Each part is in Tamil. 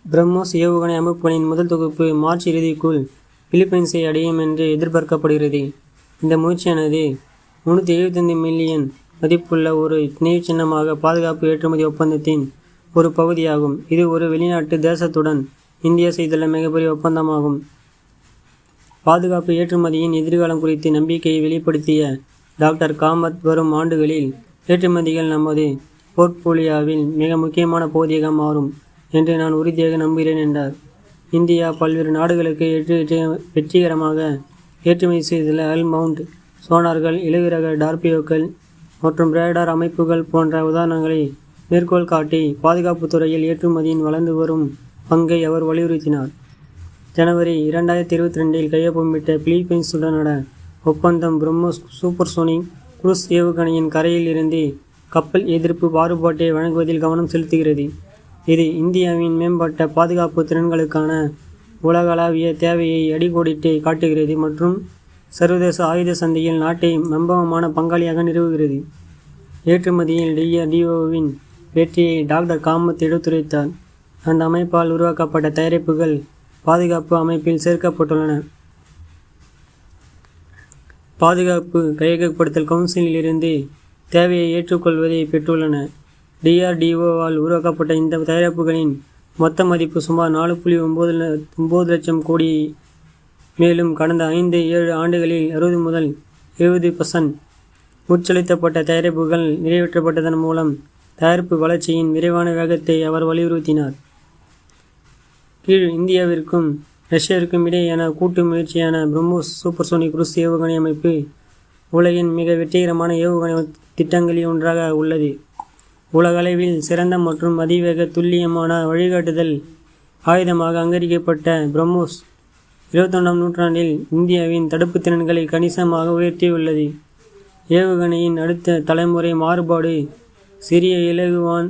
பிரம்மோஸ் ஏவுகணை அமைப்புகளின் முதல் தொகுப்பு மார்ச் இறுதிக்குள் பிலிப்பைன்ஸை அடையும் என்று எதிர்பார்க்கப்படுகிறது. இந்த முயற்சியானது 375 மில்லியன் மதிப்புள்ள ஒரு நினைவு சின்னமாக பாதுகாப்பு ஏற்றுமதி ஒப்பந்தத்தின் ஒரு பகுதியாகும். இது ஒரு வெளிநாட்டு தேசத்துடன் இந்தியா செய்துள்ள மிகப்பெரிய ஒப்பந்தமாகும். பாதுகாப்பு ஏற்றுமதியின் எதிர்காலம் குறித்து நம்பிக்கையை வெளிப்படுத்திய டாக்டர் காமத், வரும் ஆண்டுகளில் ஏற்றுமதிகள் நமது போர்ட்போலியோவில் மிக முக்கியமான பகுதியாக மாறும் என்று நான் உறுதியாக நம்புகிறேன் என்றார். இந்தியா பல்வேறு நாடுகளுக்கு வெற்றிகரமாக ஏற்றுமதி செய்துள்ள அல் மவுண்ட் சோனார்கள், இலகுரக டார்பியோக்கள் மற்றும் ரேடார் அமைப்புகள் போன்ற உதாரணங்களை மேற்கோள் காட்டி பாதுகாப்பு துறையில் ஏற்றுமதியின் வளர்ந்து வரும் பங்கை அவர் வலியுறுத்தினார். ஜனவரி 2022 கையொப்பமிட்ட பிலிப்பைன்ஸுடனான ஒப்பந்தம் பிரம்மோஸ் சூப்பர்சோனிக் குரூஸ் ஏவுகணையின் கரையில் இருந்து கப்பல் எதிர்ப்பு மாறுபாட்டை வழங்குவதில் கவனம் செலுத்துகிறது. இது இந்தியாவின் மேம்பட்ட பாதுகாப்பு திறன்களுக்கான உலகளாவிய தேவையை அடிக்கோடிட்டு காட்டுகிறது மற்றும் சர்வதேச ஆயுத சந்தையில் நாட்டை நம்பகமான பங்காளியாக நிறுவுகிறது. ஏற்றுமதியில் DRDOவின் வெற்றியை டாக்டர் காமத் எடுத்துரைத்தார். அந்த அமைப்பால் உருவாக்கப்பட்ட தயாரிப்புகள் பாதுகாப்பு அமைப்பில் சேர்க்கப்பட்டுள்ளன. பாதுகாப்பு கையகப்படுத்தல் கவுன்சிலில் இருந்து தேவையை ஏற்றுக்கொள்வதை பெற்றுள்ளன. DRDOவால் உருவாக்கப்பட்ட இந்த தயாரிப்புகளின் மொத்த மதிப்பு சுமார் 4.9 லட்சம் கோடி. மேலும் கடந்த 5-7 ஆண்டுகளில் 60 முதல் 70% உட்செலுத்தப்பட்ட தயாரிப்புகள் நிறைவேற்றப்பட்டதன் மூலம் தயாரிப்பு வளர்ச்சியின் விரைவான வேகத்தை அவர் வலியுறுத்தினார். கீழ் இந்தியாவிற்கும் ரஷ்யாவிற்கும் இடையேயான கூட்டு முயற்சியான பிரம்மோஸ் சூப்பர்சோனிக் குரூஸ் ஏவுகணை அமைப்பு உலகின் மிக வெற்றிகரமான ஏவுகணை திட்டங்களில் ஒன்றாக உள்ளது. உலகளவில் சிறந்த மற்றும் அதிவேக துல்லியமான வழிகாட்டுதல் ஆயுதமாக அங்கீகரிக்கப்பட்ட பிரம்மோஸ் 21ஆம் நூற்றாண்டில் இந்தியாவின் தடுப்பு திறன்களை கணிசமாக உயர்த்தியுள்ளது. ஏவுகணையின் அடுத்த தலைமுறை மாறுபாடு சிறிய, இலகுவான்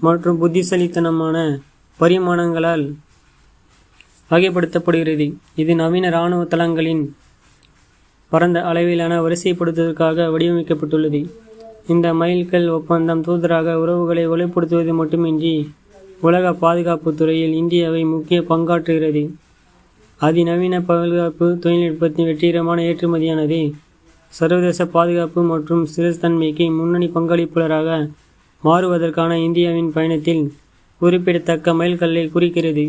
மற்றும் புத்திசாலித்தனமான பரிமாணங்களால் வகைப்படுத்தப்படுகிறது. இது நவீன இராணுவ தளங்களின் பரந்த அளவிலான வரிசைப்படுத்துவதற்காக வடிவமைக்கப்பட்டுள்ளது. இந்த மைல்கல் ஒப்பந்தம் தூதரக உறவுகளை வலுப்படுத்துவது மட்டுமின்றி உலக பாதுகாப்பு துறையில் இந்தியாவை முக்கிய பங்காற்றுகிறது. அதிநவீன பாதுகாப்பு தொழில்நுட்பத்தின் வெற்றிகரமான ஏற்றுமதியானது சர்வதேச பாதுகாப்பு மற்றும் ஸ்திரத்தன்மைக்கு முன்னணி பங்களிப்பாளராக மாறுவதற்கான இந்தியாவின் பயணத்தில் குறிப்பிடத்தக்க மைல்கல்லை குறிக்கிறது.